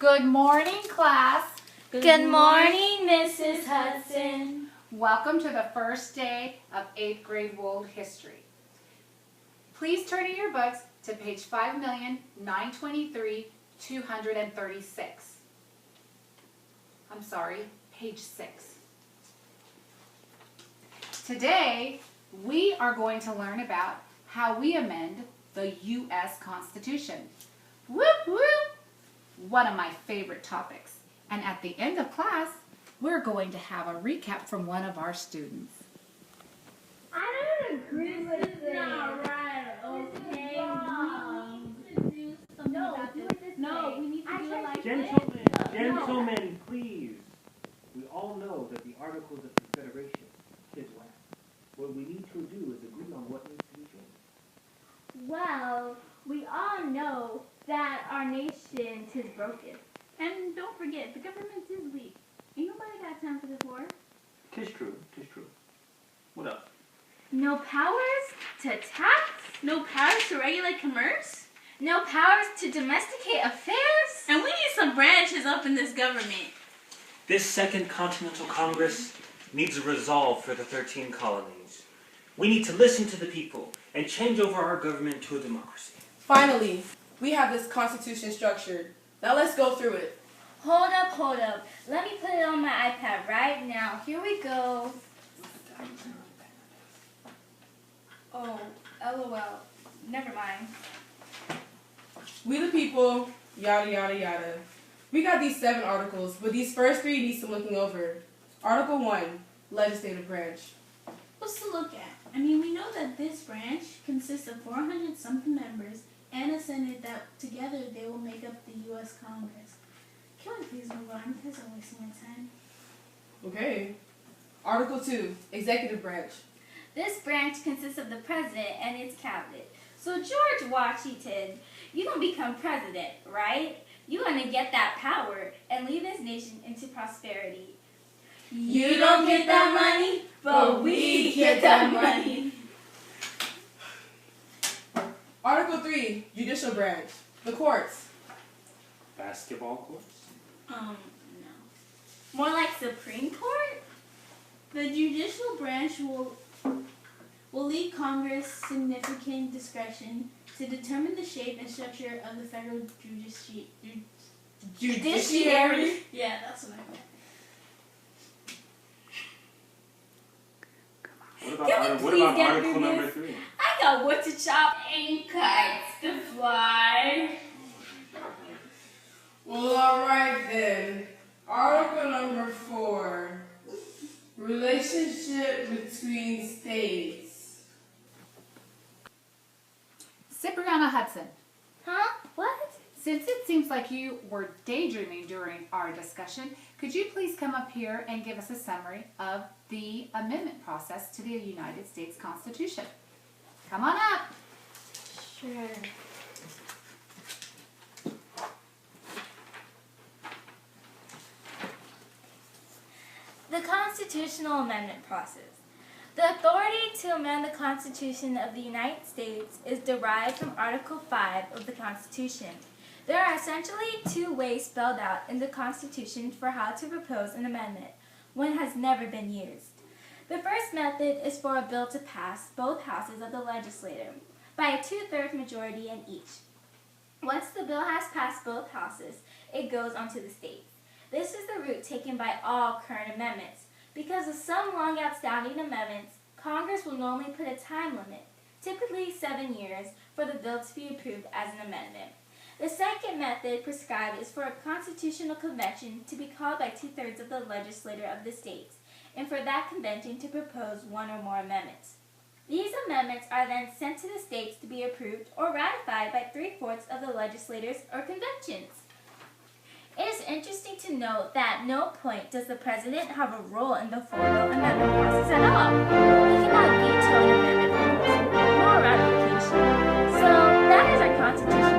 Good morning, class. Good morning, Mrs. Hudson. Welcome to the first day of 8th grade World History. Please turn in your books to page 5,923,236. I'm sorry, page 6. Today, we are going to learn about how we amend the U.S. Constitution. Whoop, whoop! One of my favorite topics. And at the end of class, we're going to have a recap from one of our students. I don't agree with this. It's not right, okay? We need to do something about this. No, we need to do it like this. Gentlemen, please. We all know that the Articles of Confederation is whack. What we need to do is agree on what needs to be changed. Well, we all know that our nation is broken. And don't forget, the government is weak. Ain't nobody got time for this war. Tis true. What else? No powers to tax. No powers to regulate commerce? No powers to domesticate affairs. And we need some branches up in this government. This Second Continental Congress needs a resolve for the 13 colonies. We need to listen to the people and change over our government to a democracy. Finally, we have this constitution structured. Now let's go through it. Hold up. Let me put it on my iPad right now. Here we go. Oh, LOL. Never mind. We the people, yada yada yada. We got these 7 articles, but these first 3 need some looking over. Article 1, legislative branch. What's to look at? I mean, we know that this branch consists of 400-something members and a Senate that together they will make up the U.S. Congress. Can we please move on? Because I'm wasting my time. Okay. Article 2, executive branch. This branch consists of the president and its cabinet. So George Washington, you gonna become president, right? You gonna get that power and lead this nation into prosperity. You don't get that money, but we get that money. Article 3, judicial branch. The courts. Basketball courts? No. More like Supreme Court? The judicial branch will leave Congress significant discretion to determine the shape and structure of the federal Judiciary? Yeah, that's what I meant. What about Article number 3? I got wood to chop and kites to fly. Well, alright then. Article number 4, relationship between states. Cipriana Hudson, Huh? What? since it seems like you were daydreaming during our discussion, could you please come up here and give us a summary of the amendment process to the United States Constitution? Come on up. Sure. The constitutional amendment process. The authority to amend the Constitution of the United States is derived from Article 5 of the Constitution. There are essentially 2 ways spelled out in the Constitution for how to propose an amendment. One has never been used. The first method is for a bill to pass both houses of the legislature by a 2/3 majority in each. Once the bill has passed both houses, it goes on to the states. This is the route taken by all current amendments. Because of some long outstanding amendments, Congress will normally put a time limit, typically 7 years, for the bill to be approved as an amendment. The second method prescribed is for a constitutional convention to be called by 2/3 of the legislature of the states, and for that convention to propose 1 or more amendments. These amendments are then sent to the states to be approved or ratified by 3/4 of the legislators or conventions. It is interesting to note that at no point does the president have a role in the formal amendment process at all. He cannot veto an amendment proposal nor ratification. So that is our constitutional